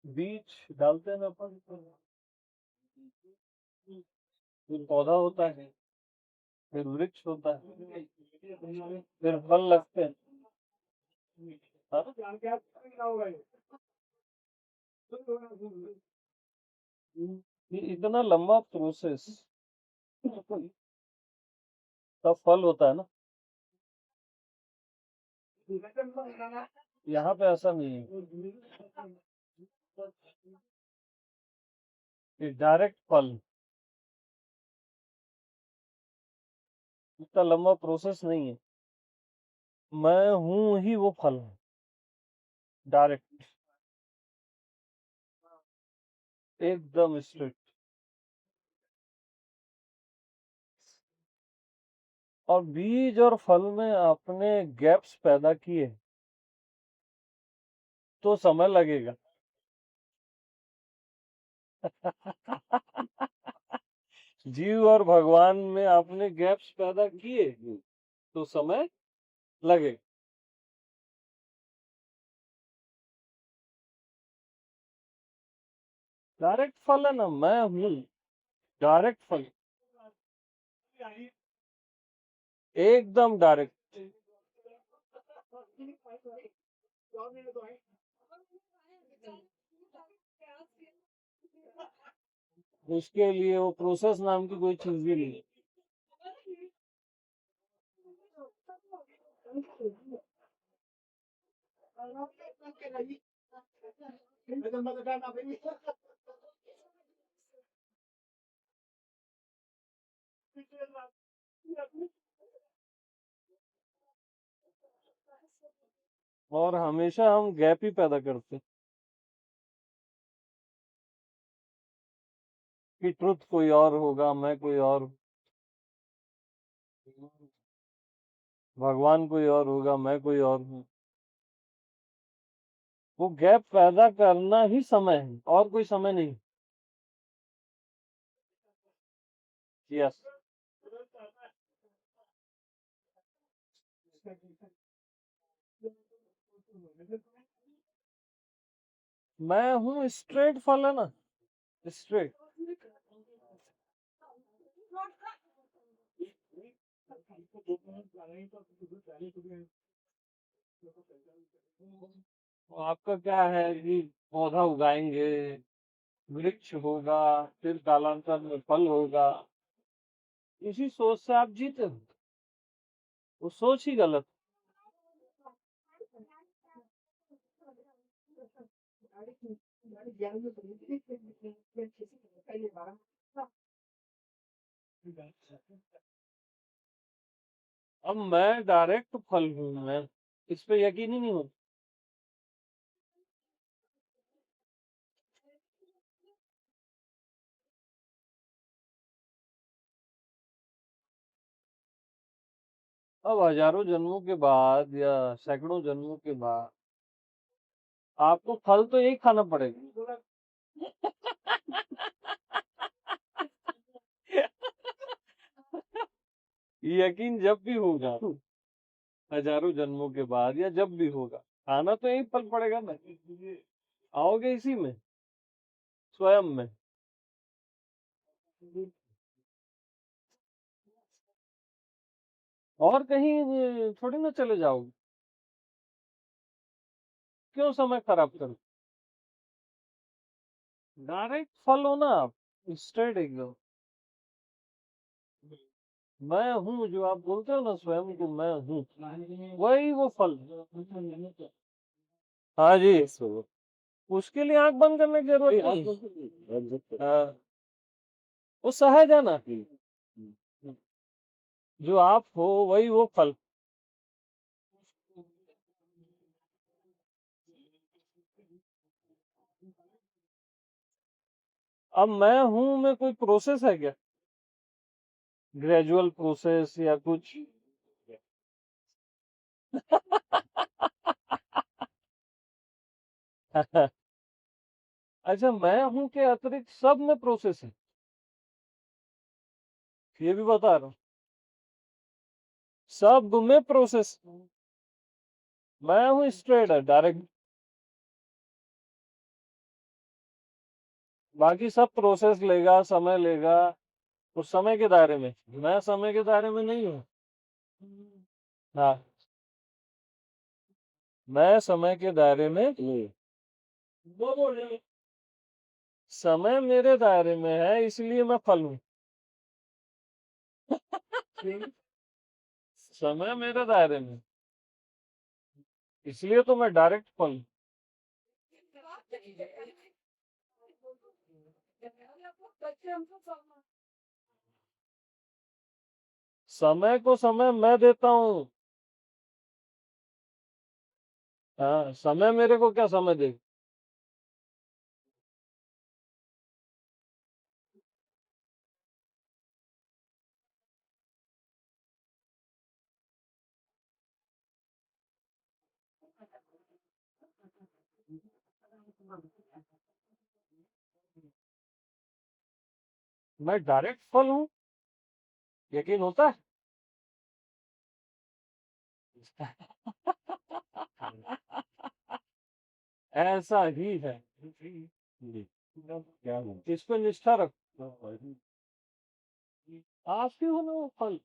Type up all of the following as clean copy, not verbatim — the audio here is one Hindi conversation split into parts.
बीज डालते हैं ना अपन, फिर पौधा होता है, फिर वृक्ष होता है, फिर फल लगते हैं। हाँ? ये इतना लंबा प्रोसेस, तब फल होता है ना। यहाँ पे ऐसा नहीं है, ये डायरेक्ट फल, इतना लंबा प्रोसेस नहीं है। मैं हूं ही वो फल, डायरेक्ट, एकदम स्ट्रेट। और बीज और फल में आपने गैप्स पैदा किए तो समय लगेगा। जीव और भगवान में आपने गैप्स पैदा किए तो समय लगेगा। डायरेक्ट फल है ना, मैं हूं डायरेक्ट फल, एकदम डायरेक्ट। उसके लिए वो प्रोसेस नाम की कोई चीज भी नहीं। और हमेशा हम गैप ही पैदा करते हैं कि ट्रुथ कोई और होगा, मैं कोई और हूँ। भगवान कोई और होगा, मैं कोई और हूँ। वो गैप पैदा करना ही समय है, और कोई समय नहीं। यस। मैं हूँ स्ट्रेट फल है ना, स्ट्रेट। आपका क्या है कि पौधा उगाएंगे, वृक्ष होगा, फिर कालांतर में फल होगा, इसी सोच से आप जीते हो। वो सोच ही गलत। अब मैं डायरेक्ट फल हूँ, मैं इस पे यकीन ही नहीं होता। अब हजारों जन्मों के बाद या सैकड़ों जन्मों के बाद आपको फल तो एक खाना पड़ेगा। यकीन जब भी होगा, हजारों जन्मों के बाद या जब भी होगा, खाना तो एक फल पड़ेगा ना। आओगे इसी में, स्वयं में। और कहीं थोड़ी ना चले जाओगे। क्यों समय खराब करो। डायरेक्ट फल हो ना आप, स्ट्रेट एकदम। मैं हूँ जो आप बोलते हो ना, स्वयं को मैं हूँ, वही वो फल। हाँ जी। उसके लिए आंख बंद करने की जरूरत नहीं। हाँ, वो सहज है ना, जो आप हो वही वो फल। अब मैं हूं में कोई प्रोसेस है क्या, ग्रेजुअल प्रोसेस या कुछ। अच्छा, मैं हूं के अतिरिक्त सब में प्रोसेस है, ये भी बता रहा हूँ। सब में प्रोसेस। मैं हूँ स्ट्रेट है, डायरेक्ट। बाकी सब प्रोसेस लेगा, समय लेगा, उस समय के दायरे में। मैं समय के दायरे में नहीं हूँ। हाँ, मैं समय के दायरे में नहीं। वो बोले समय मेरे दायरे में है, इसलिए मैं फल हूँ। समय मेरे दायरे में, इसलिए तो मैं डायरेक्ट फल हूँ। समय को समय मैं देता हूँ। हाँ, समय मेरे को क्या समय दे। मैं डायरेक्ट फल हूँ, यकीन होता है। ऐसा ही है। जी। क्या इस पे निष्ठा रख। आप ही हो ना वो फल।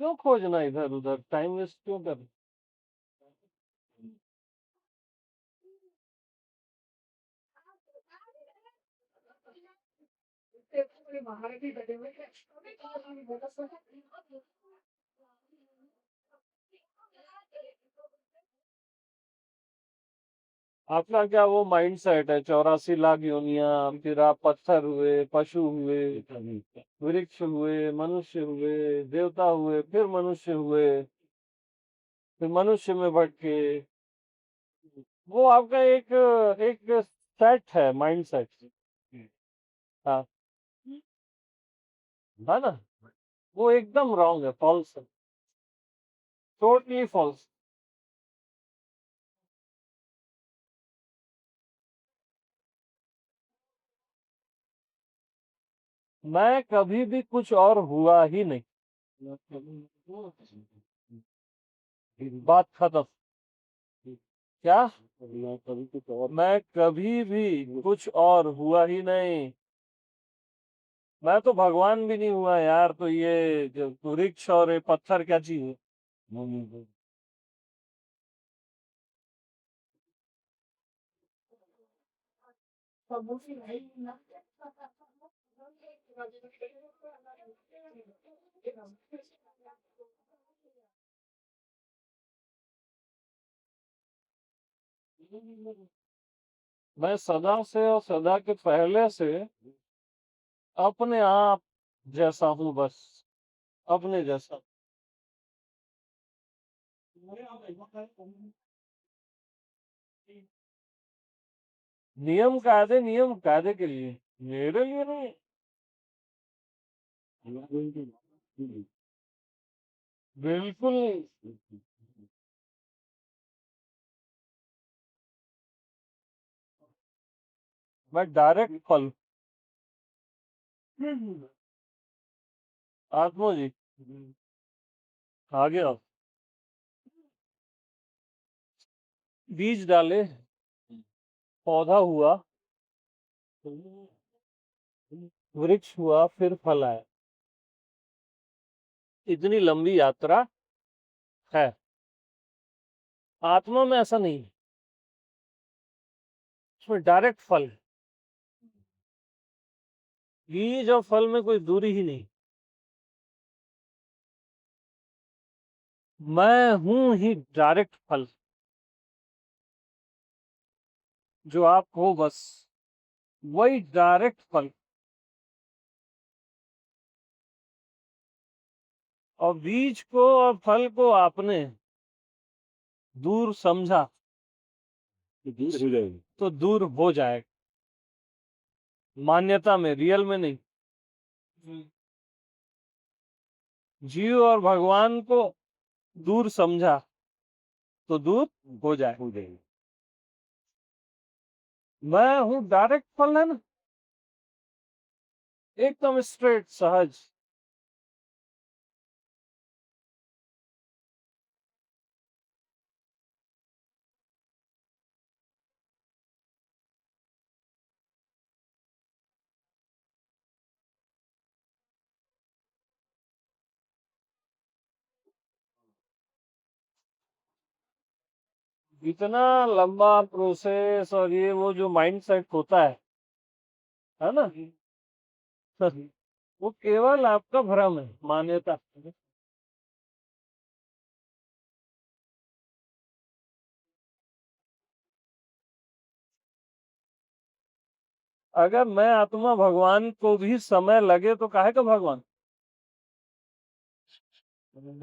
क्यों खोजना इधर उधर, टाइम वेस्ट क्यों कर। आपका क्या वो माइंड सेट है, 84 लाख योनियां, फिर आप पत्थर हुए, पशु हुए, वृक्ष हुए, मनुष्य हुए, देवता हुए, फिर मनुष्य हुए, फिर मनुष्य में भटके। वो आपका एक एक सेट है, माइंड सेट। हाँ, है ना। वो एकदम रॉन्ग है, फॉल्स है, टोटली फॉल्स। मैं कभी भी कुछ और हुआ ही नहीं। बात खत्म। क्या। मैं कभी भी कुछ और हुआ ही नहीं। मैं तो भगवान भी नहीं हुआ यार, तो ये जो वृक्ष और ये पत्थर क्या चीज है। मैं सदा से और सदा के पहले से अपने आप जैसा हूँ, बस अपने जैसा। नियम कायदे के लिए, मेरे लिए नहीं। बिल्कुल नहीं। मैं डायरेक्ट फल। आत्मा जी, आगे आओ। बीज डाले, पौधा हुआ, वृक्ष हुआ, फिर फल आया। इतनी लंबी यात्रा है। आत्मा में ऐसा नहीं है, उसमें डायरेक्ट फल है। बीज और फल में कोई दूरी ही नहीं। मैं हूं ही डायरेक्ट फल, जो आप हो बस वही डायरेक्ट फल। और बीज को और फल को आपने दूर समझा, तो दूर हो जाएगी, तो दूर हो जाएगा। मान्यता में, रियल में नहीं। जीव और भगवान को दूर समझा तो दूर हो जाए। मैं हूँ डायरेक्ट फल, है ना, एकदम स्ट्रेट, सहज। इतना लंबा प्रोसेस और ये वो जो माइंड सेट होता है ना? वो केवल आपका भ्रम है, मान्यता। अगर मैं आत्मा भगवान को भी समय लगे तो काहे का भगवान,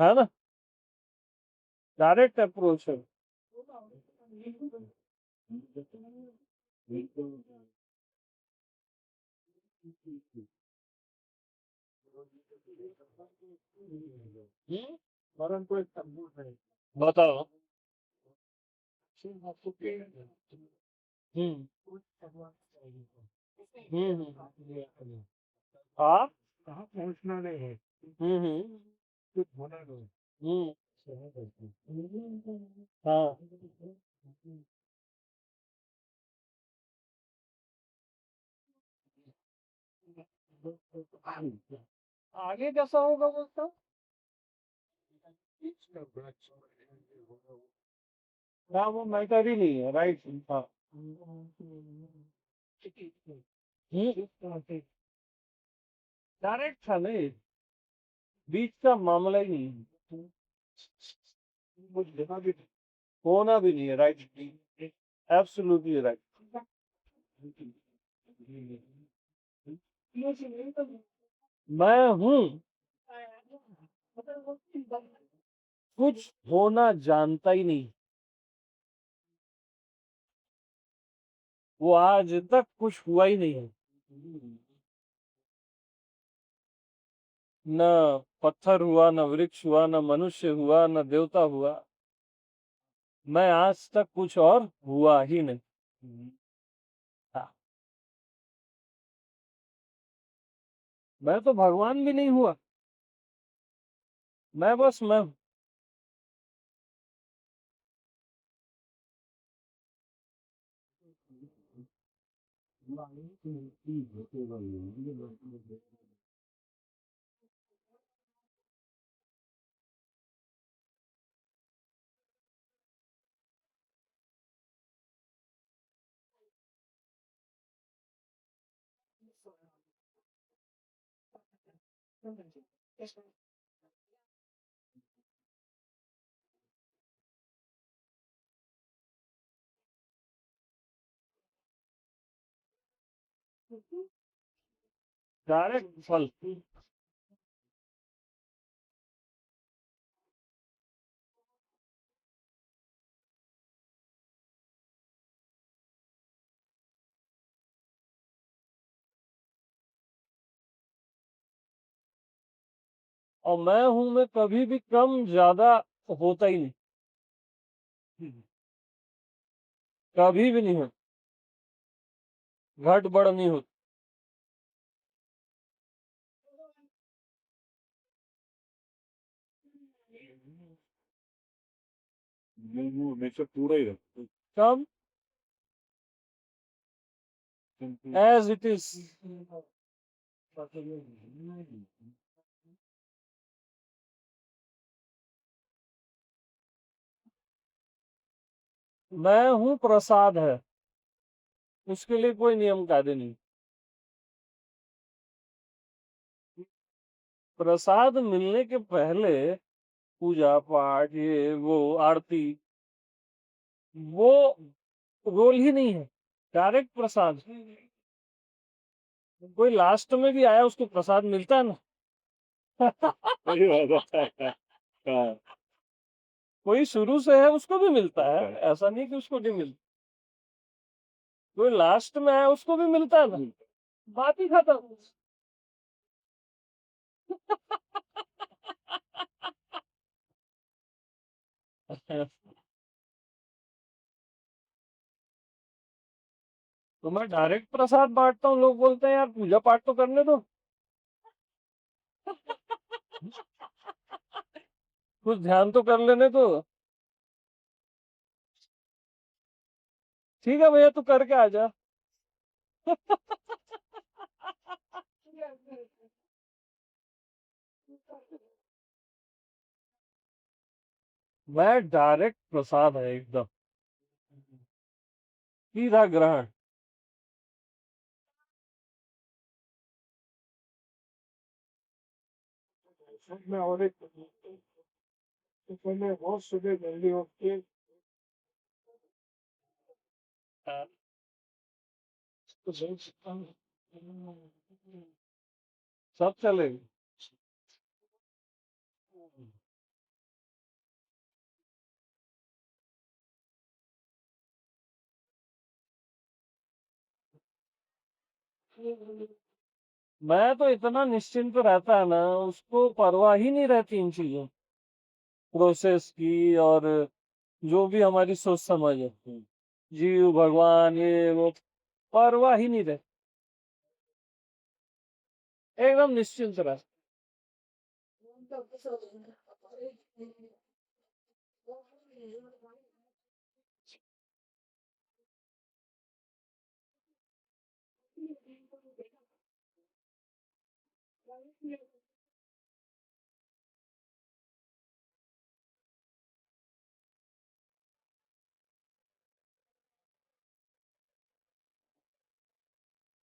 है ना? डायरेक्ट अप्रोच है। बताओ। हम्म हाँ। कहाँ पहुँचना नहीं है। कुछ होना नहीं। हाँ। आगे कैसा होगा बोलता? हाँ, वो मैटर ही नहीं है, राइट। हाँ। डायरेक्ट था नहीं, बीच का मामला ही नहीं है। कुछ होना भी नहीं है, राइट। Absolutely right. मैं हूँ, कुछ होना जानता ही नहीं। वो आज तक कुछ हुआ ही नहीं है। न पत्थर हुआ, न वृक्ष हुआ, न मनुष्य हुआ, न देवता हुआ। मैं आज तक कुछ और हुआ ही नहीं। हाँ, मैं तो भगवान भी नहीं हुआ। मैं बस मैं हूँ। डायरेक्ट फल। और मैं हूं, मैं कभी भी कम ज्यादा होता ही नहीं। कभी भी नहीं हो, घट बढ़ नहीं होती। वो हमेशा पूरा ही रहता है। कम, एज इट इज। मैं हूं प्रसाद है, उसके लिए कोई नियम कायदे नहीं। प्रसाद मिलने के पहले पूजा पाठ, ये वो आरती, वो रोल ही नहीं है। डायरेक्ट प्रसाद। कोई लास्ट में भी आया उसको प्रसाद मिलता है ना। सही बात है। हाँ। कोई शुरू से है उसको भी मिलता है, ऐसा नहीं कि उसको नहीं मिलता। कोई लास्ट में आया उसको भी मिलता है ना। बात ही खत्म। तो मैं डायरेक्ट प्रसाद बांटता हूँ, लोग बोलते हैं यार पूजा पाठ तो करने दो, कुछ ध्यान तो कर लेने दो। ठीक है भैया, तू करके आ जा। मैं डायरेक्ट प्रसाद है एकदम। सीधा ग्रहण। में और एक तो पहले बहुत सुबह जल्दी उठ के हाँ। तो सोच सकता हूँ सब चलेगा। मैं तो इतना निश्चिंत रहता है ना, उसको परवाह ही नहीं रहती इन चीजों, प्रोसेस की, और जो भी हमारी सोच समझ है, जीव भगवान ये वो, परवाह ही नहीं रहती, एकदम निश्चिंत रहता।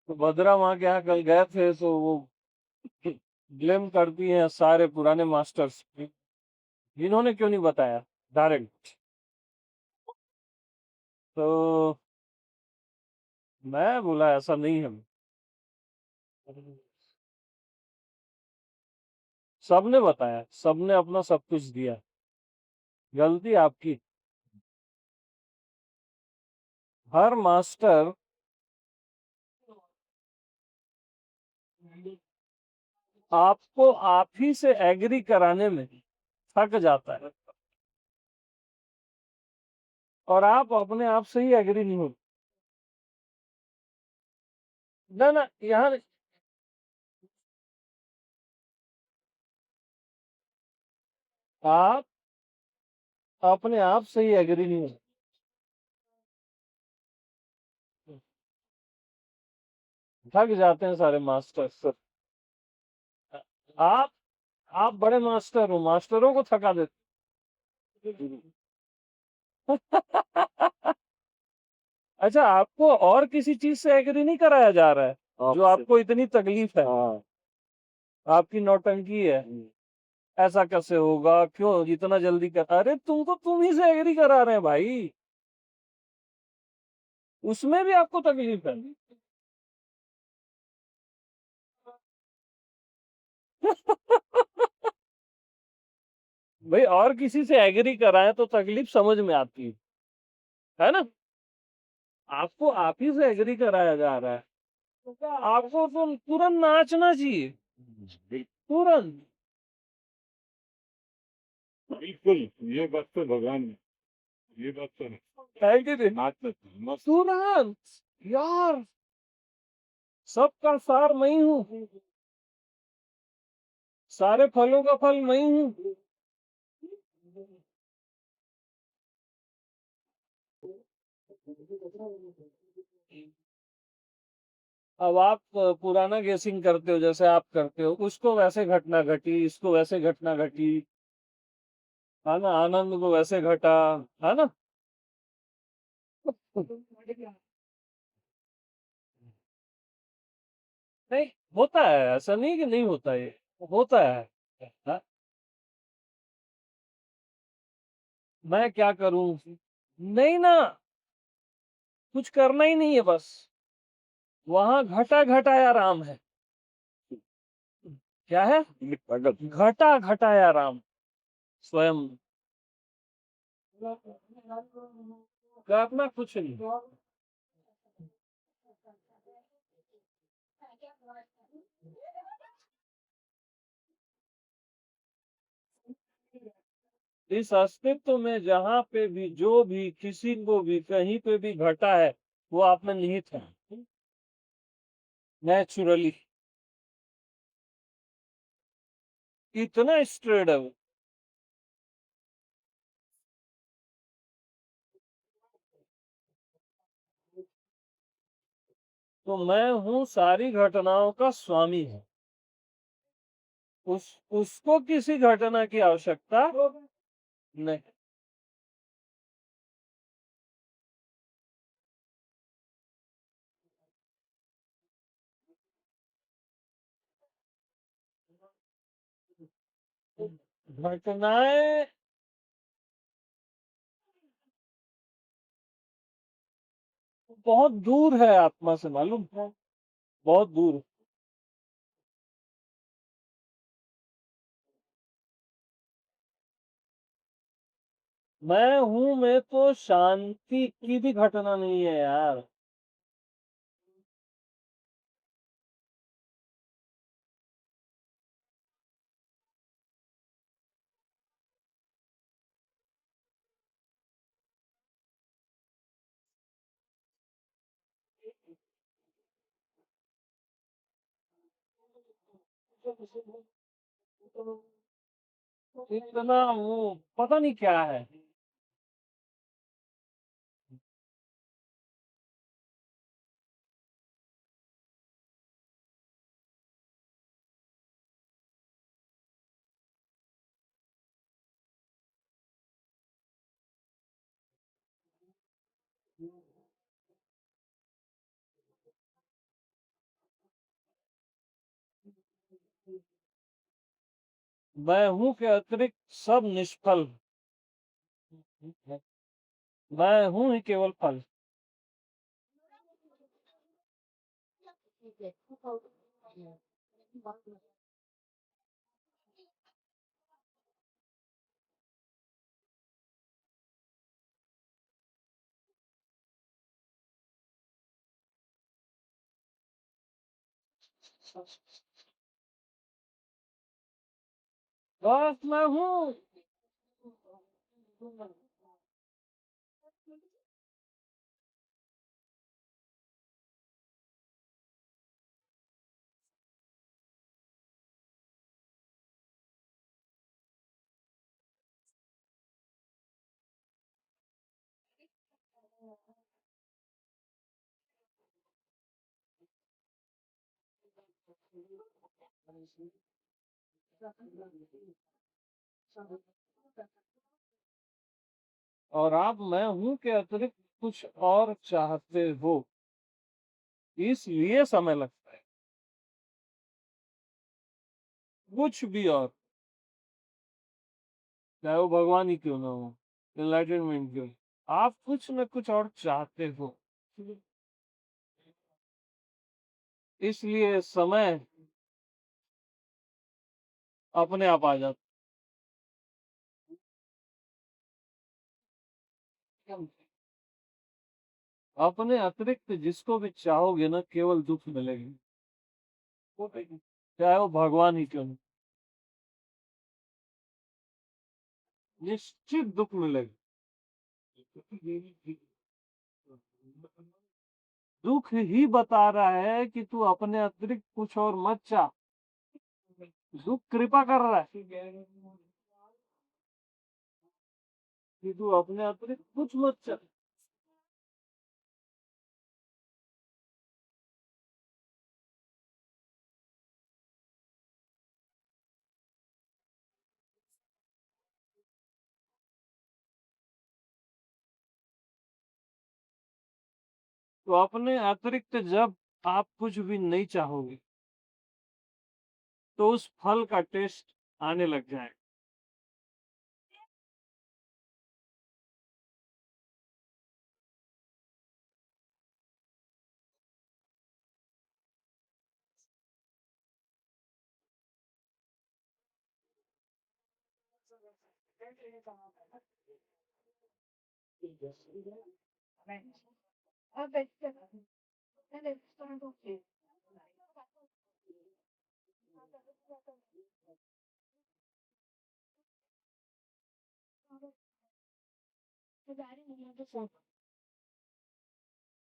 तो भद्रा माँ के यहाँ कल गए थे, तो वो ब्लेम करती हैं सारे पुराने मास्टर्स पे, इन्होंने क्यों नहीं बताया डायरेक्ट। तो मैं बोला ऐसा नहीं है। सबने बताया, सबने अपना सब कुछ दिया, गलती आपकी। हर मास्टर आपको आप ही से एग्री कराने में थक जाता है, और आप अपने आप से ही एग्री नहीं हो। ना ना, यहाँ आप अपने आप से ही एग्री नहीं हो। थक जाते हैं सारे मास्टर। आप आप बड़े मास्टर हो, मास्टरों को थका देते। अच्छा, आपको और किसी चीज से एग्री नहीं कराया जा रहा है, जो आपसे आपको इतनी तकलीफ है, हाँ आपकी नौटंकी है, ऐसा कैसे होगा, क्यों इतना जल्दी कर, अरे तुमको तुम ही से एग्री करा रहे हैं भाई, उसमें भी आपको तकलीफ है। भाई और किसी से एग्री कराएं तो तकलीफ समझ में आती है ना। आपको आप ही से एग्री कराया जा रहा है, तो आपको तो तुरंत नाचना चाहिए, तुरंत। बिल्कुल। ये बात तो भगवान ने ये बात तो है कि नहीं? नाच मस्त तुरंत, यार, सबका सार मैं ही हूँ, सारे फलों का फल मैं ही हूँ। अब आप पुराना गेसिंग करते हो, जैसे आप करते हो, उसको वैसे घटना घटी, इसको वैसे घटना घटी, है ना, आनंद को वैसे घटा, है ना। नहीं, होता है, ऐसा नहीं कि नहीं होता, ये होता है। हाँ? मैं क्या करूं, नहीं ना, कुछ करना ही नहीं है बस, वहां घटा घटाया राम है। क्या है? घटा घटाया राम स्वयं, करना कुछ नहीं। इस अस्तित्व में जहां पे भी, जो भी, किसी को भी, कहीं पे भी घटा है, वो आप में निहित है, नेचुरली, इतना स्ट्रेट है वो। तो मैं हूँ सारी घटनाओं का स्वामी है, उसको किसी घटना की आवश्यकता नहीं। घटनाएँ बहुत दूर है आत्मा से मालूम है? बहुत दूर। मैं हूँ में तो शांति की भी घटना नहीं है यार। इतना वो पता नहीं क्या है। मैं हूँ के अतिरिक्त सब निष्फल। मैं हूँ ही केवल फल। बस मैं हूँ। और आप मैं हूँ के अतिरिक्त कुछ और चाहते हो, इसलिए समय लगता है। कुछ भी और, चाहे वो भगवान ही क्यों ना हो, एनलाइटनमेंट क्यों, आप कुछ न कुछ और चाहते हो, इसलिए समय अपने आप आ जाता है। अपने अतिरिक्त जिसको भी चाहोगे ना केवल दुख मिलेगी, चाहे वो भगवान ही क्यों नहीं, निश्चित दुख मिलेगा। दुख ही बता रहा है कि तू अपने अतिरिक्त कुछ और मत चाह। दुख कृपा कर रहा है कि तू अपने अतिरिक्त कुछ मत चाह। तो अपने अतिरिक्त जब आप कुछ भी नहीं चाहोगे तो उस फल का टेस्ट आने लग जाएगा।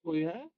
कोई है?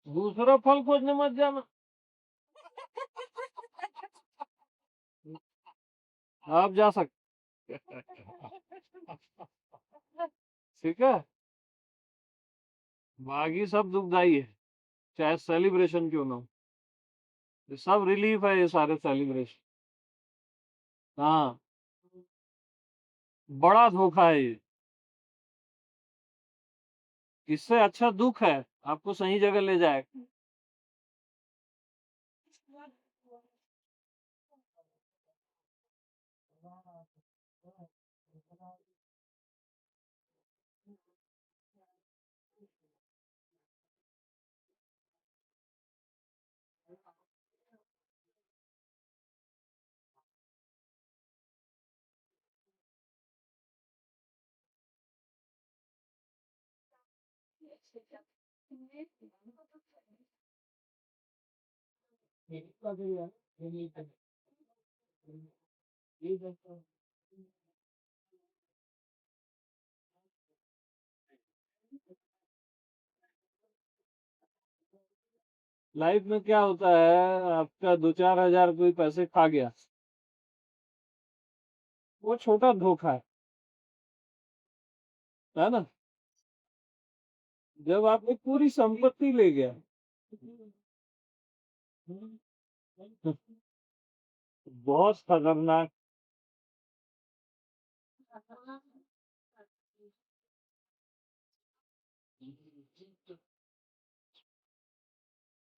दूसरा फल खोजने मत जाना। आप जा सकते। ठीक है, बाकी सब दुखदाई है, चाहे सेलिब्रेशन क्यों ना हो। ये सब रिलीफ है, ये सारे सेलिब्रेशन। हाँ, बड़ा धोखा है ये। इससे अच्छा दुख है, आपको सही जगह ले जाएगा। लाइफ में क्या होता है, आपका 2-4 हजार कोई पैसे खा गया, वो छोटा धोखा है ना। जब आपकी पूरी संपत्ति ले गया, बहुत खतरनाक।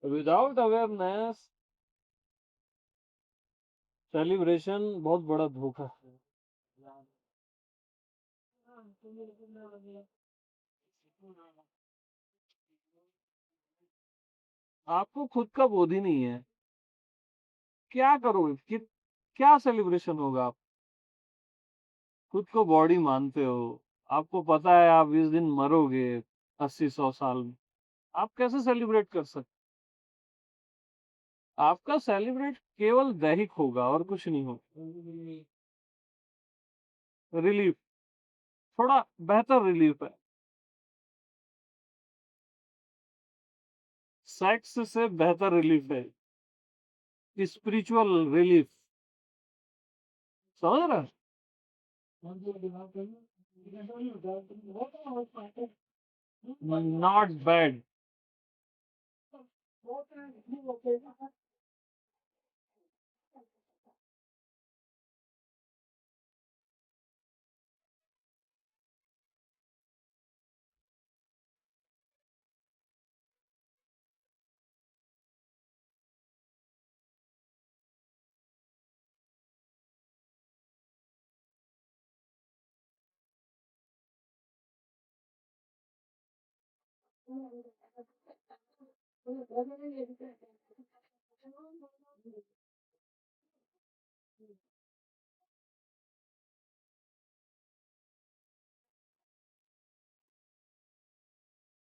विदाउट अवेयरनेस सेलिब्रेशन बहुत बड़ा धोखा है। आपको खुद का बोध ही नहीं है, क्या करोगे कि क्या सेलिब्रेशन होगा। आप खुद को बॉडी मानते हो, आपको पता है आप इस दिन मरोगे 80-100 साल में, आप कैसे सेलिब्रेट कर सकते। आपका सेलिब्रेट केवल दैहिक होगा और कुछ नहीं होगा। रिलीफ, थोड़ा बेहतर रिलीफ है, सेक्स से बेहतर रिलीफ है, स्पिरिचुअल रिलीफ। समझ रहे हो, नॉट बैड।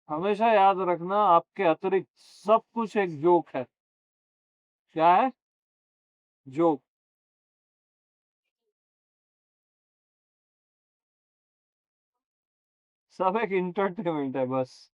हमेशा याद रखना, आपके अतिरिक्त सब कुछ एक जोक है। क्या है? जोक। सब एक इंटरटेनमेंट है बस।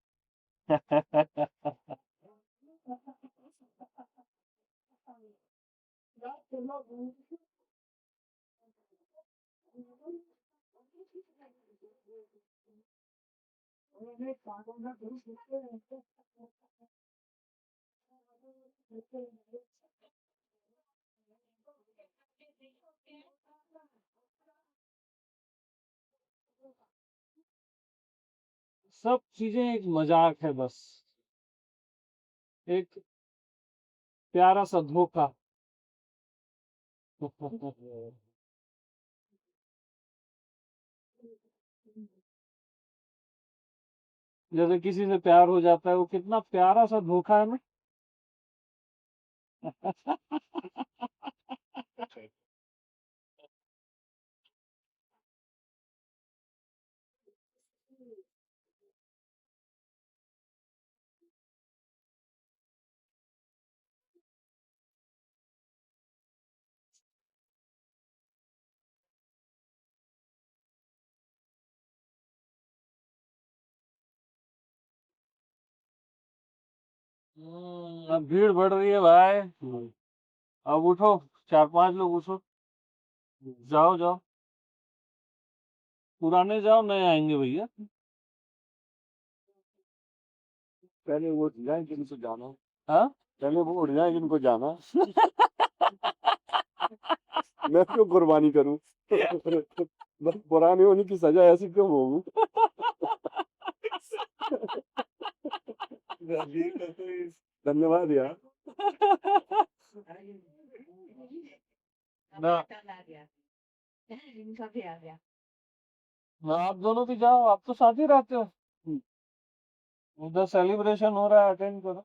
सब चीजें एक मजाक है बस, एक प्यारा सा धोखा। जैसे किसी से प्यार हो जाता है, वो कितना प्यारा सा धोखा है ना। अब भीड़ बढ़ रही है भाई। अब उठो, 4-5 लोग उठो। जाओ जाओ, पुराने जाओ, नए आएंगे भैया। पहले वो उठ जाए जिनको जाना, हाँ। पहले वो उठ जाए जिनको जाना। मैं क्यों कुर्बानी करूं? बस पुराने होने की सजा ऐसी क्यों भोगूं? धन्यवाद यार। ना, ना आप दोनों भी जाओ, आप तो साथ ही रहते हो। उधर सेलिब्रेशन हो रहा है, अटेंड करो।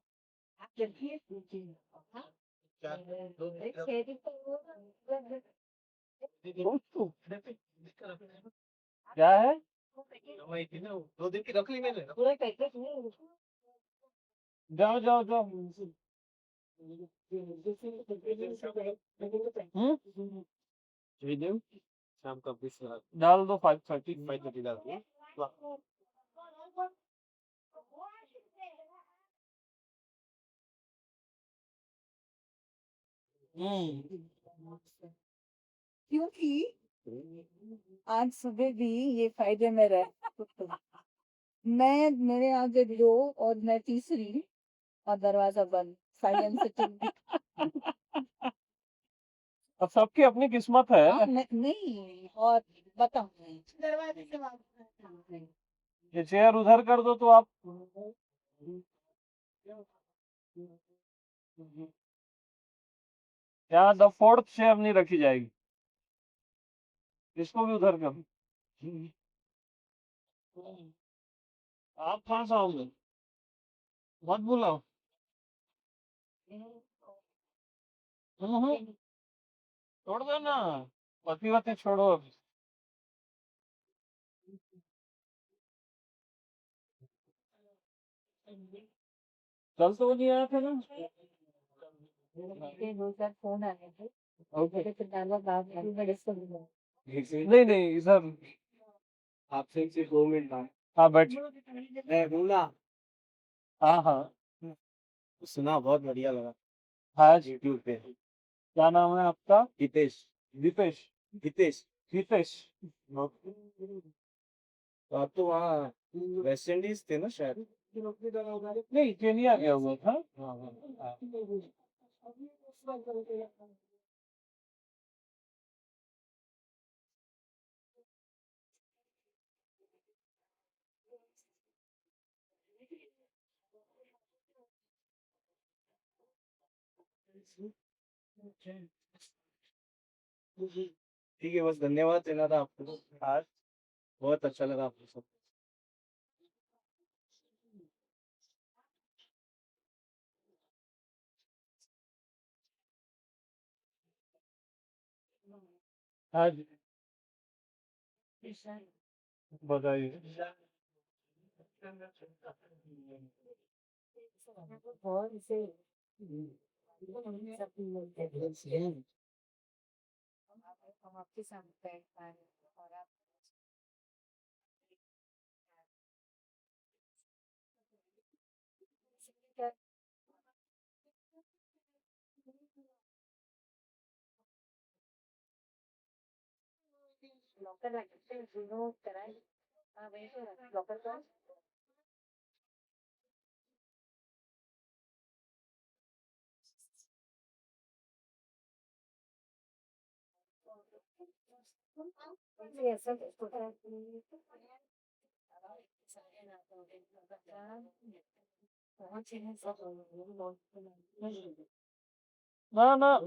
क्या है? 2 दिन की रख ली मैंने। जाओ जाओ जाओ। वीडियो शाम का 20 डाल दो, 5:30 5:30 डाल दो। क्योंकि आज सुबह भी ये फायदे में रहे। मैं मेरे आगे 2 और मैं तीसरी, और दरवाजा बंद, साइलेंट सिटिंग। अब सबकी अपनी किस्मत है। नहीं, और बताओ, दरवाजे से बाहर। ये चेयर उधर कर दो तो आप। यहाँ द फोर्थ चेयर नहीं रखी जाएगी, इसको भी उधर कर दो। आप कहाँ से आओगे? मत बुलाओ। छोड़ दो ना, पति वती छोड़ो अभी। कल तो वो नहीं आया था ना। ये 2 4 फोन आ रहे थे, ओके। तो डाला बात अभी बड़े से। नहीं नहीं इधर। आपसे सिर्फ 2 मिनट बात। हाँ बैठ। मैं बोला। हाँ हाँ। सुना, बहुत बढ़िया लगा। हाँ जी, यूट्यूब पे। क्या नाम है आपका? हितेश। दीपेश। हितेश। हितेश। तो आप तो वहाँ वेस्ट इंडीज थे ना शायद? नहीं, केनिया गया हुआ था। हाँ हाँ ठीक है, बस धन्यवाद देना था आपको आज। बहुत अच्छा लगा आपको सब। आज बताइए। और इसे हम आपके साथ बैठ पा रहे हैं और आप क्या लॉकर रखते हैं दोनों कराए। हाँ वही तो लॉकर का ऐसा होता है पहुंचे हैं सब ना ना,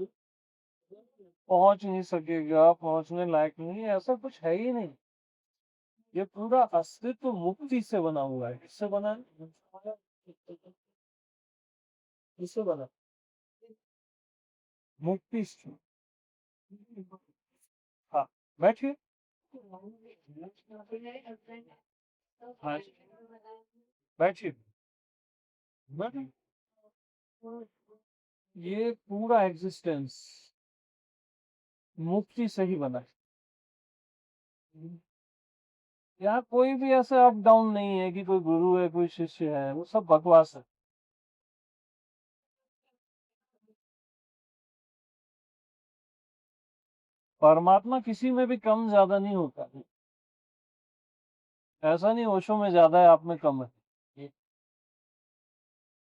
पहुंच नहीं सकेगा, पहुंचने लायक नहीं है, ऐसा कुछ है ही नहीं। ये पूरा अस्तित्व मुक्ति से बना हुआ है। किससे बना है? किससे बना? मुक्ति से। हाँ, बैठिए। हाँ जी, बैठिए। बैठिए। ये पूरा एग्जिस्टेंस मुक्ति से ही बना है। यहाँ कोई भी ऐसा अप डाउन नहीं है कि कोई गुरु है, कोई शिष्य है, वो सब बकवास है। परमात्मा किसी में भी कम ज्यादा नहीं होता। ऐसा नहीं ओशो में ज्यादा है, आप में कम है।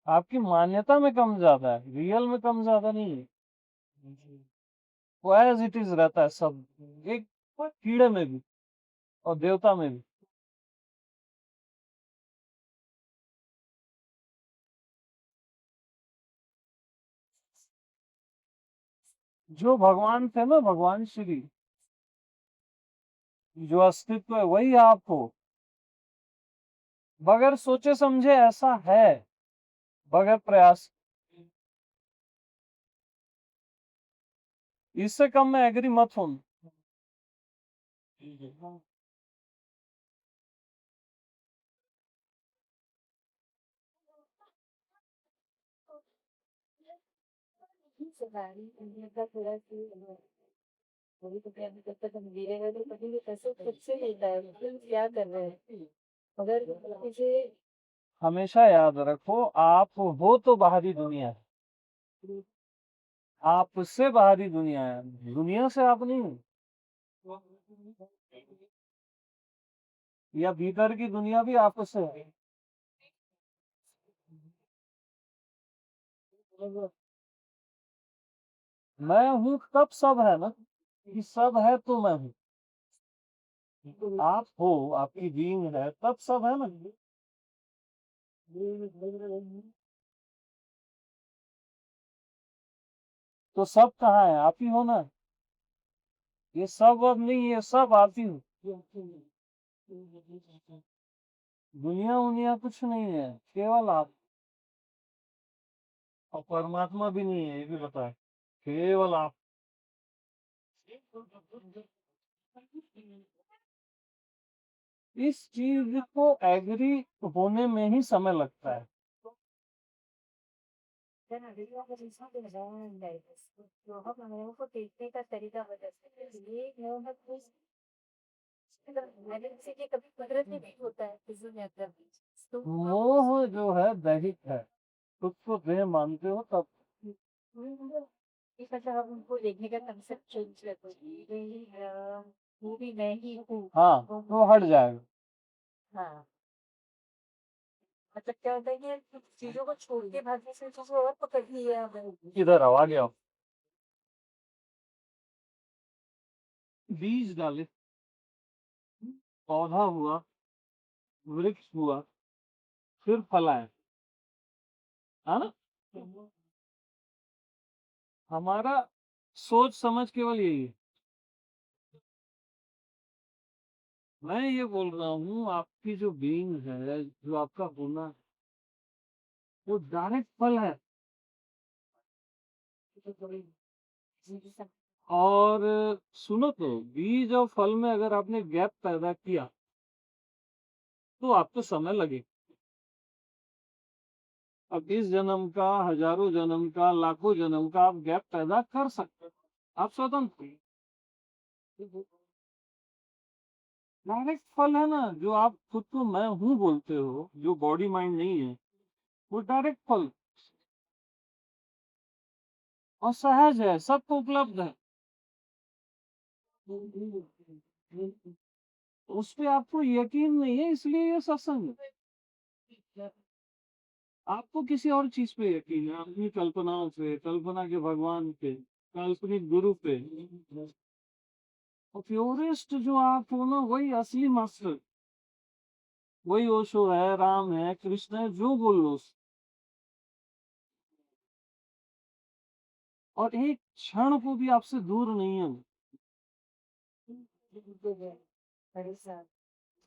आपकी मान्यता में कम ज्यादा है, रियल में कम ज्यादा नहीं है। वो एज इट इज रहता है सब, एक कीड़े में भी और देवता में भी। जो भगवान थे ना, भगवान श्री, जो अस्तित्व है वही आप हो। बगैर सोचे समझे ऐसा है, बगैर प्रयास। इससे कम में एग्री मत हो। सरकारी दुनिया का थोड़ा सी वही तो क्या जब तक हम गिरे हैं तो कभी भी पैसे खुद से लेता है फिर क्या कर रहे हैं अगर इसे हमेशा याद रखो, आप हो तो बाहरी दुनिया है, आपसे बाहरी दुनिया है, दुनिया से आप नहीं हो। या भीतर की दुनिया भी आपसे है। मैं हूँ तब सब है ना, कि सब है तो मैं हूँ। आप हो, आपकी बीइंग है, तब सब है ना। तो सब कहाँ है? आप ही हो ना। ये सब अब नहीं है, सब आप ही हो। दुनिया उनिया कुछ नहीं है, केवल आप। और परमात्मा भी नहीं है, ये भी बता, केवल आप। इस चीज को एग्री होने में ही समय लगता है। तो हम लोगों को देखने का तरीका बदलता है ये मोहब्बत कुछ मैंने किसी के कभी कुदरत में नहीं होता है किसी में अंदर तो मोह जो है दैहिक है, खुद को देह मानते हो तब। इस मतलब हम उनको देखने का कंसेप्ट चेंज करते हैं वो भी मैं ही हूँ हाँ, तो हट जाएगा। हाँ मतलब क्या होता है कि कुछ चीजों को छोड़ के भागने से चीजें और पकड़ लिया हमें इधर आओ, आगे आओ। बीज डाले, पौधा हुआ, वृक्ष हुआ, फिर फलाए, है ना। हमारा सोच समझ केवल यही है। मैं ये बोल रहा हूँ, आपकी जो बीइंग है, जो आपका होना, वो डायरेक्ट फल है। और सुनो तो, बीज और फल में अगर आपने गैप पैदा किया तो आपको समय लगे। अब इस जन्म का, हजारों जन्म का, लाखों जन्म का आप गैप पैदा कर सकते हो। आप स्वतंत्र हैं। डायरेक्ट फल है ना, जो आप खुद को मैं हूँ बोलते हो, जो बॉडी माइंड नहीं है, वो डायरेक्ट फल और सहज है, सबको उपलब्ध है। उस पे आपको यकीन नहीं है, इसलिए ये सत्संग है। आपको किसी और चीज पे यकीन है, अपनी कल्पनाओं पे, कल्पना के भगवान पे, काल्पनिक गुरु पे। और प्योरेस्ट जो आप हो ना, वही असली मास्टर, वही ओशो है, राम है, कृष्ण है, जो बोल लो। और एक क्षण को भी आपसे दूर नहीं है।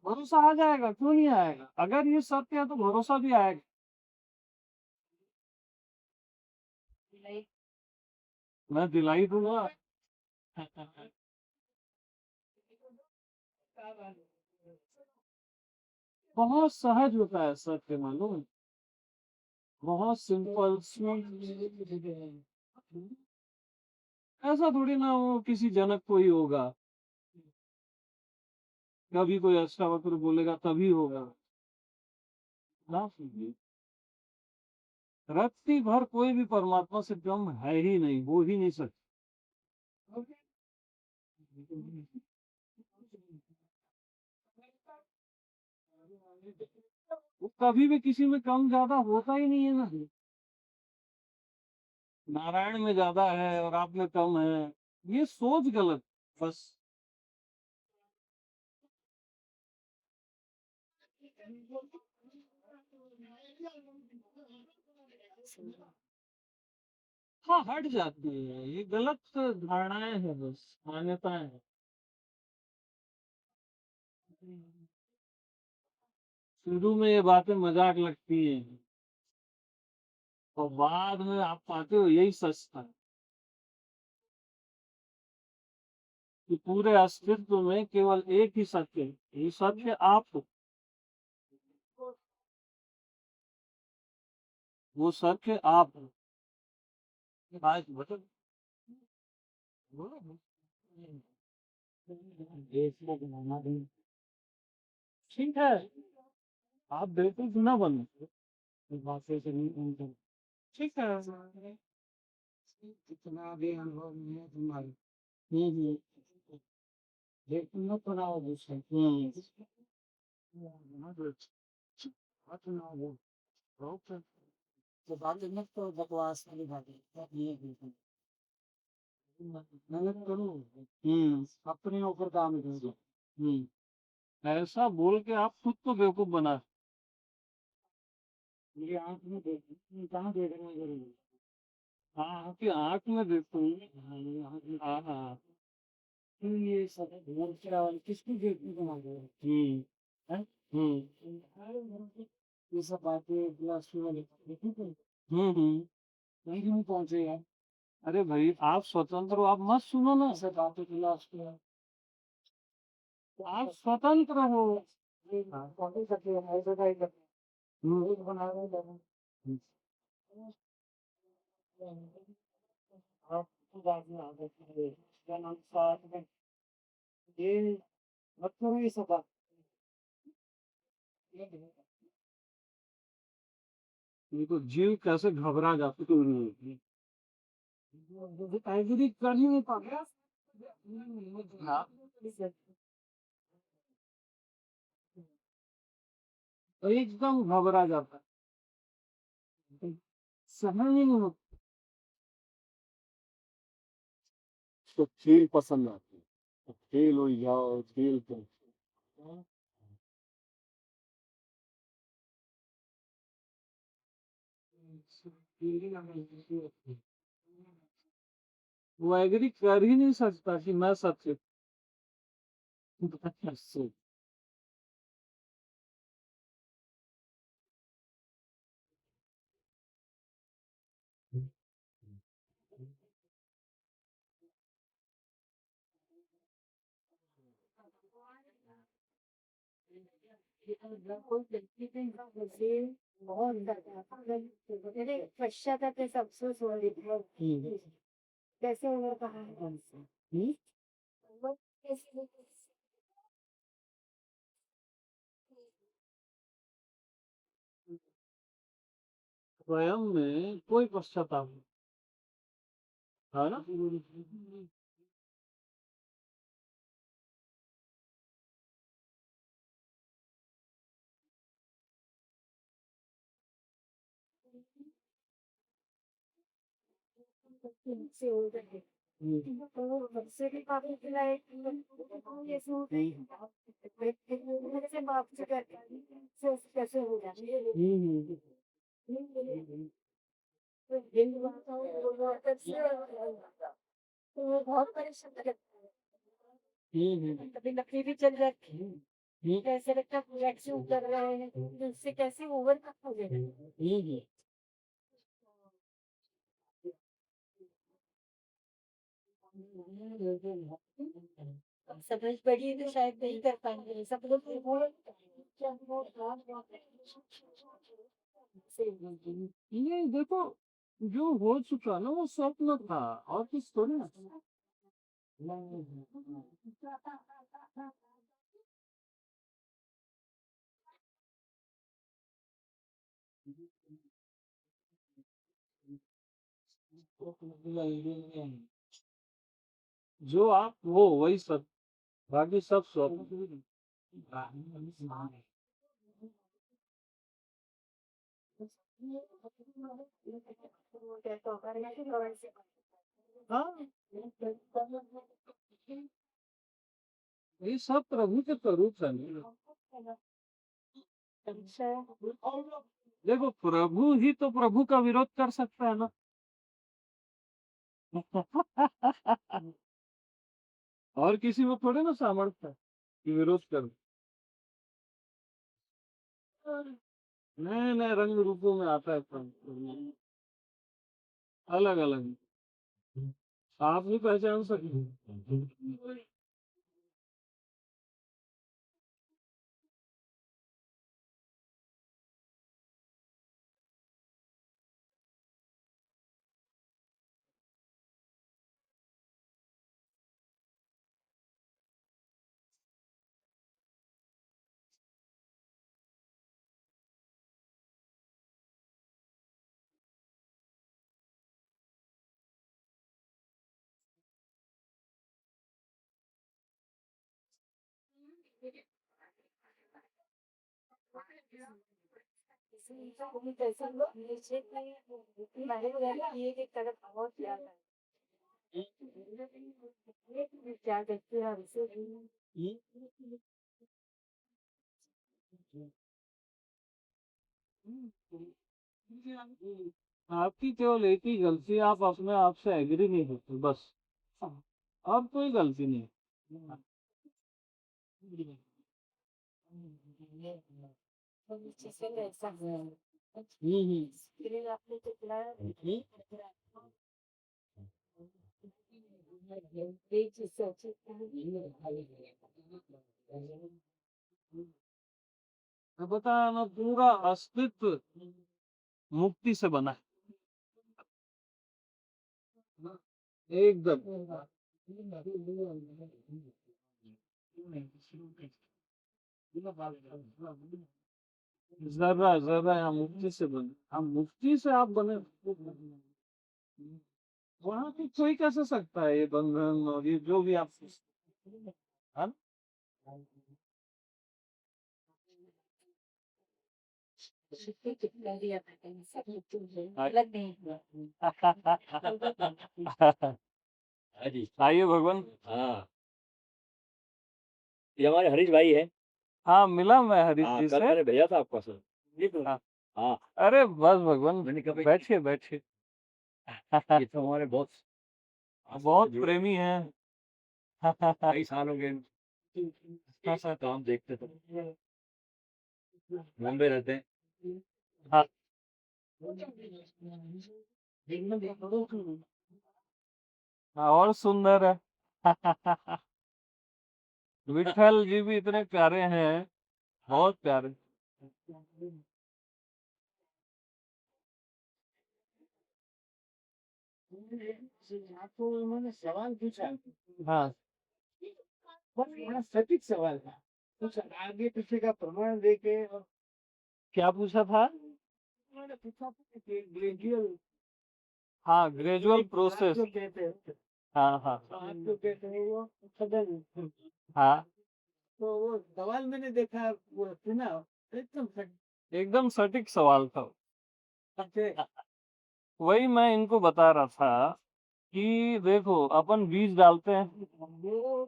भरोसा आ जाएगा, क्यों नहीं आएगा? अगर ये सत्य है तो भरोसा भी आएगा। मैं दिलाई दूंगा। बहुत सहज होता है सत्य, मालूम, बहुत सिंपल स्वीट। ऐसा थोड़ी ना वो किसी जनक को ही होगा, कभी कोई अष्टावक्र बोलेगा तभी होगा ना। रत्ती भर कोई भी परमात्मा से कम है ही नहीं, हो ही नहीं सकता। वो कभी भी किसी में कम ज्यादा होता ही नहीं है ना। नारायण में ज्यादा है और आप में कम है, ये सोच गलत बस। हाँ, हट जाती है, ये गलत धारणाएं हैं, बस मान्यताएं हैं। शुरू में ये बातें मजाक लगती हैं और बाद में आप पाते हो यही सच था, कि पूरे अस्तित्व में केवल एक ही सत्य है, ये सत्य आप हो। वो सत्य आप हो। आज बता- ठीक है, आप बिल्कुल ना बनो। इस बात से नहीं, ठीक है। इतना भी अनुभव नहीं है तुम्हारे। हम्म। लेकिन मत बनाओ दूसरे। तो बात मत करो, बकवास वाली बातें ये मेहनत करो। अपने ऊपर काम करो। ऐसा बोल के आप खुद को बेवकूफ बना। मेरी आंख में देखो, कहाँ देख रहे हैं जरूर। हाँ, आपकी आंख में देखो। हाँ हाँ। ये सब मूर्तियाँ वाली किसकी देखने को मांग रहे हो? हैं? ये सब बातें फिलॉसफी वाली देखी तुम? कहीं भी नहीं पहुंचे यार। अरे भाई, आप स्वतंत्र हो, आप मत सुनो ना ऐसे बातें फिलॉसफी। आप स्वतंत्र हो। हाँ, कॉपी करते हैं, ऐसा का ही करते हैं। एक बना रहे हैं लोग। आपको बात में आ जाती है, क्या नाम साथ में, ये मत करो ये सब बात। ये तो जीव कैसे घबरा जाती तो एग्री कर ही नहीं पाता। हाँ, तो एकदम घबरा जाता है, सहन ही नहीं होता। तो खेल पसंद आती है, तो खेल हो जाओ, खेल को। वो एग्री कर ही नहीं सकता कि मैं सत्य हूँ। बहुत मेरे पश्चाताप ऐसा अफसोस हो रहा है कैसे उम्र कहा है वो कैसे स्वयं में कोई पश्चाताप नहीं, है ना? से हो गए तो से भी काफी खिलाए ये सूट मेरे से बाप से करके कैसे हो जाए तो वो बहुत परेशान करता है कभी नकली भी चल जाती है कैसे लगता है फ्लैट से उतर रहे हैं तो उससे कैसे ओवरकम हो जाएगा समझ पड़ी तो शायद नहीं कर पाएंगे सब लोग ये देखो, जो हो चुका ना वो स्वप्न था, और कुछ थोड़ी ना। जो आप हो वही सब, बाकी सब स्वप्न। हाँ, ये सब प्रभु के स्वरूप है ना। देखो, प्रभु ही तो प्रभु का विरोध कर सकता है ना। और किसी में थोड़े ना सामर्थ्य है कि विरोध कर। नए नए रंग रूपों में आता है प्रभु, अलग अलग। आप नहीं पहचान सकते। क्या देखते हैं हमसे आपकी केवल एक ही गलती है, आप अपने आप से एग्री नहीं होते बस, और कोई गलती नहीं। आपने कितना एक चीज सोची मैं बताया ना, पूरा अस्तित्व मुक्ति से बना है, एकदम। जरा जरा हम मुक्ति से बने, हम मुक्ति से आप बने। वहां पे कोई कैसे सकता है ये बंधन और ये जो भी आप, है ना? कितना दिया अलग नहीं हाँ जी। आइए भगवान। हाँ, ये हमारे हरीश भाई है। हाँ, मिला मैं हरीश हाँ, जी कल से। मैंने भेजा था आपका सर। हाँ, हाँ, अरे बस भगवान, मैंने कहा भाई बैठिए बैठिए। ये तो हमारे बहुत बहुत प्रेमी हैं। कई साल हो गए काम देखते थे, बॉम्बे रहते हैं। हाँ, हाँ, और सुंदर है। विठल जी भी इतने प्यारे हैं, बहुत प्यारे। आपको उन्होंने सवाल पूछा, हाँ, बस बड़ा सटीक सवाल था, कुछ आगे पीछे का प्रमाण देके, और क्या पूछा था? उन्होंने पूछा था कि ग्रेजुअल हाँ, ग्रेजुअल आप प्रोसेस। जो कहते हैं, हाँ हाँ आप जो कहते हैं वो सडन, हाँ, तो वो सवाल मैंने देखा, वो सुना, एकदम एकदम सटीक सवाल था। सटीक। वही मैं इनको बता रहा था कि देखो, अपन बीज डालते हैं, वो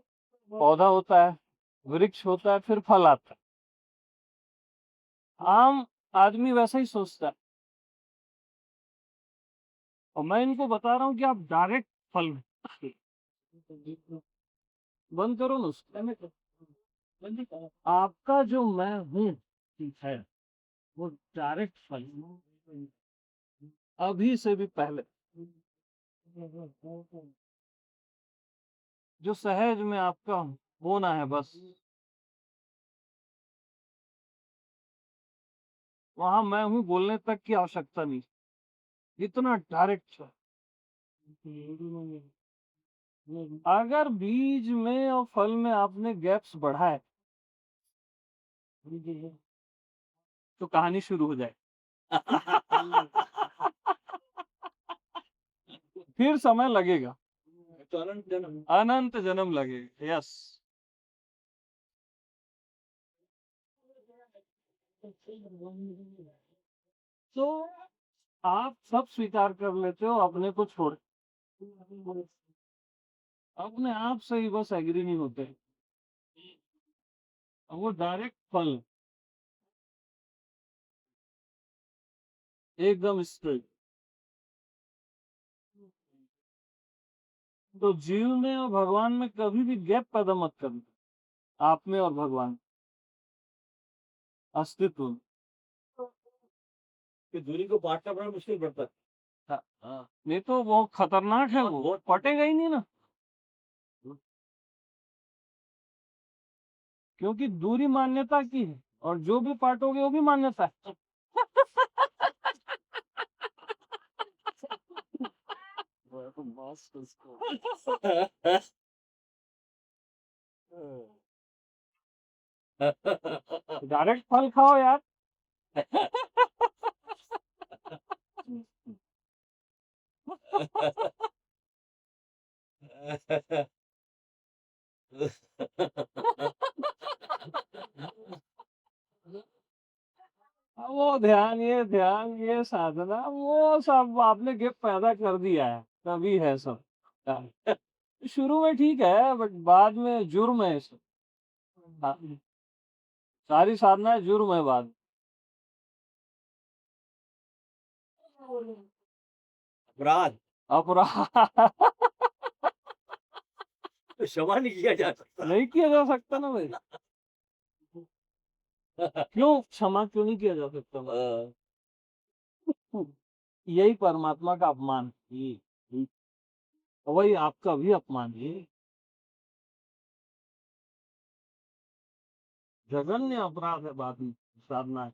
पौधा होता है, वृक्ष होता है, फिर फल आता है। आम आदमी वैसा ही सोचता है, और मैं इनको बता रहा हूँ कि आप डायरेक्ट फल बंद करो ना उसको। आपका जो मैं हूँ, ठीक है, वो डायरेक्ट फल अभी से भी पहले जो सहज में आपका होना है, बस वहां मैं हूँ बोलने तक की आवश्यकता नहीं, इतना डायरेक्ट है। अगर बीज में और फल में आपने गैप्स बढ़ाए तो कहानी शुरू हो जाए। फिर समय लगेगा, तो अनंत जन्म। अनंत जन्म लगेगा। यस। तो आप सब स्वीकार कर लेते हो अपने को छोड़, अपने आप से ही बस एग्री नहीं होते, वो डायरेक्ट फल एकदम स्ट्रेट। तो जीव में और भगवान में कभी भी गैप पैदा मत करना, आप में और भगवान अस्तित्व में। कि दूरी को बांटना बड़ा मुश्किल पड़ता है। हाँ। हाँ। नहीं तो वो खतरनाक है, वो बहुत- पटेगा ही नहीं ना, क्योंकि दूरी मान्यता की है, और जो भी पाटोगे वो भी मान्यता है। डायरेक्ट फल खाओ यार। वो ध्यान ये साधना, वो सब आपने गिफ्ट पैदा कर दिया है, तभी है सब। शुरू में ठीक है, बट बाद में जुर्म है सब। हाँ, सारी साधना जुर्म है बाद अपराध अपराध। तो क्षमा नहीं किया जा सकता। नहीं किया जा सकता ना भाई, क्यों क्षमा क्यों नहीं किया जा सकता भाई? यही परमात्मा का अपमान है, वही आपका भी अपमान है। जघन्य अपराध है बाद में साधना।